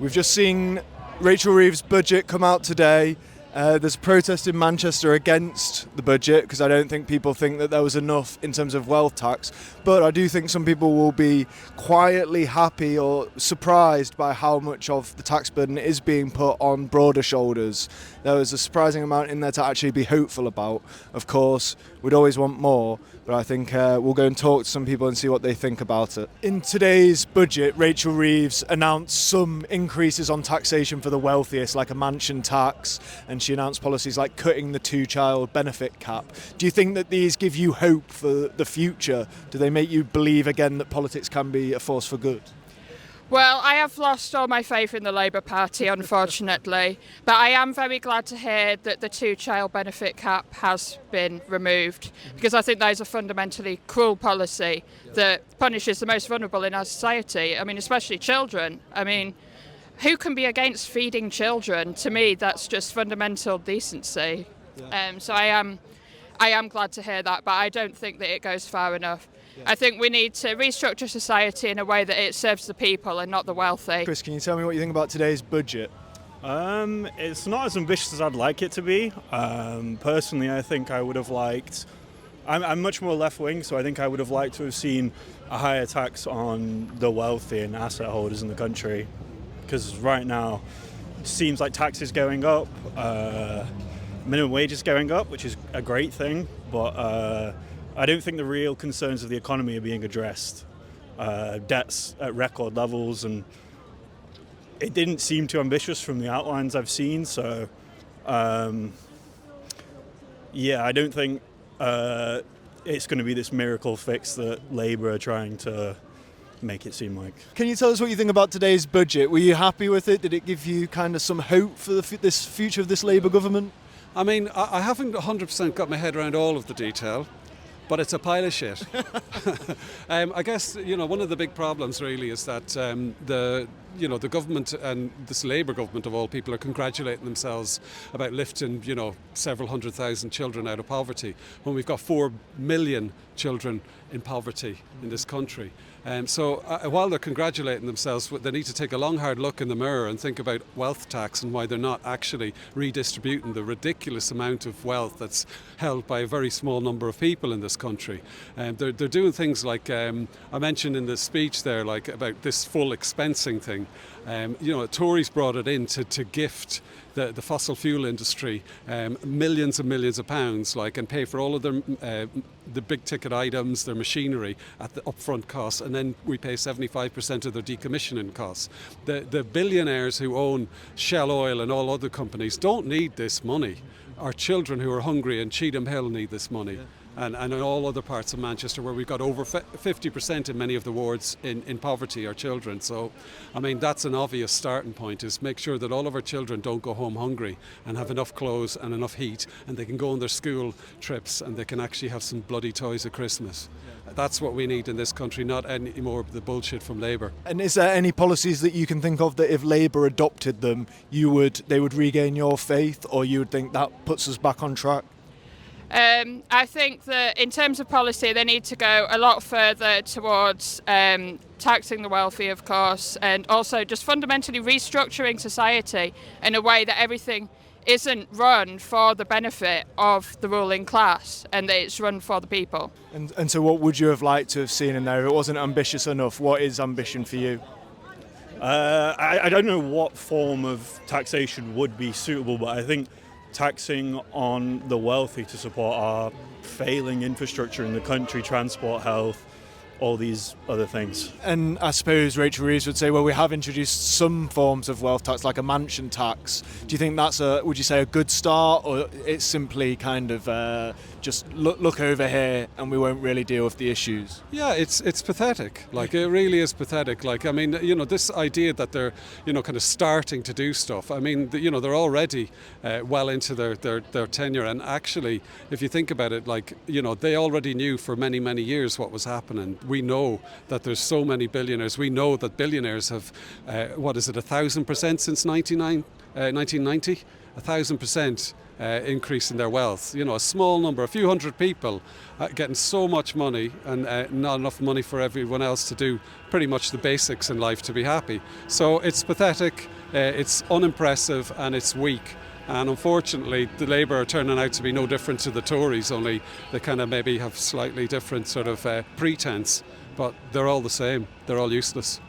We've just seen Rachel Reeves' budget come out today. There's a protest in Manchester against the budget because I don't think people think that there was enough in terms of wealth tax. But I do think some people will be quietly happy or surprised by how much of the tax burden is being put on broader shoulders. There was a surprising amount in there to actually be hopeful about. Of course, we'd always want more, but I think we'll go and talk to some people and see what they think about it. In today's budget, Rachel Reeves announced some increases on taxation for the wealthiest, like a mansion tax, and she announced policies like cutting the two-child benefit cap. Do you think that these give you hope for the future? Do they make you believe again that politics can be a force for good? Well, I have lost all my faith in the Labour Party, unfortunately, but I am very glad to hear that the two-child benefit cap has been removed, because I think that is a fundamentally cruel policy that punishes the most vulnerable in our society. I mean, especially children. I mean, who can be against feeding children? To me, that's just fundamental decency. So I am glad to hear that, but I don't think that it goes far enough. I think we need to restructure society in a way that it serves the people and not the wealthy. Chris, can you tell me what you think about today's budget? It's not as ambitious as I'd like it to be. Personally, I think I would have liked... I'm much more left-wing, so I think I would have liked to have seen a higher tax on the wealthy and asset holders in the country. Because right now, it seems like taxes going up, minimum wage is going up, which is a great thing, but I don't think the real concerns of the economy are being addressed. Debt's at record levels, and it didn't seem too ambitious from the outlines I've seen. So, I don't think it's going to be this miracle fix that Labour are trying to make it seem like. Can you tell us what you think about today's budget? Were you happy with it? Did it give you kind of some hope for this future of this Labour government? I mean, I haven't 100% got my head around all of the detail, but it's a pile of shit. I guess, one of the big problems really is that the government and this Labour government of all people are congratulating themselves about lifting, several 100,000 children out of poverty when we've got 4 million children in poverty in this country. So while they're congratulating themselves, they need to take a long, hard look in the mirror and think about wealth tax and why they're not actually redistributing the ridiculous amount of wealth that's held by a very small number of people in this country. They're doing things like, I mentioned in the speech there, like about this full expensing thing. Tories brought it in to gift the fossil fuel industry millions and millions of pounds, and pay for all of their the big ticket items, their machinery at the upfront cost, and then we pay 75% of their decommissioning costs. The billionaires who own Shell Oil and all other companies don't need this money. Our children who are hungry in Cheetham Hill need this money. Yeah. And in all other parts of Manchester where we've got over 50% in many of the wards in poverty are children. So, I mean, that's an obvious starting point, is make sure that all of our children don't go home hungry and have enough clothes and enough heat, and they can go on their school trips and they can actually have some bloody toys at Christmas. Yeah. That's what we need in this country, not any more of the bullshit from Labour. And is there any policies that you can think of that if Labour adopted them, they would regain your faith, or you would think that puts us back on track? I think that in terms of policy, they need to go a lot further towards taxing the wealthy, of course, and also just fundamentally restructuring society in a way that everything isn't run for the benefit of the ruling class and that it's run for the people. And so what would you have liked to have seen in there? If it wasn't ambitious enough, what is ambition for you? I don't know what form of taxation would be suitable, but I think taxing on the wealthy to support our failing infrastructure in the country, transport, health, all these other things. And I suppose Rachel Reeves would say, well, we have introduced some forms of wealth tax, like a mansion tax. Do you think that's would you say a good start, or it's simply kind of just look over here and we won't really deal with the issues? Yeah, it's pathetic. It really is pathetic. This idea that they're, kind of starting to do stuff. I mean, they're already well into their tenure, and actually, if you think about it, they already knew for many, many years what was happening. We know that there's so many billionaires. We know that billionaires have, 1,000% since 1990? 1,000%. increasing their wealth. You know, a small number, a few hundred people getting so much money and not enough money for everyone else to do pretty much the basics in life to be happy. So it's pathetic, it's unimpressive, and it's weak. And unfortunately, the Labour are turning out to be no different to the Tories, only they kind of maybe have slightly different sort of pretense, but they're all the same. They're all useless.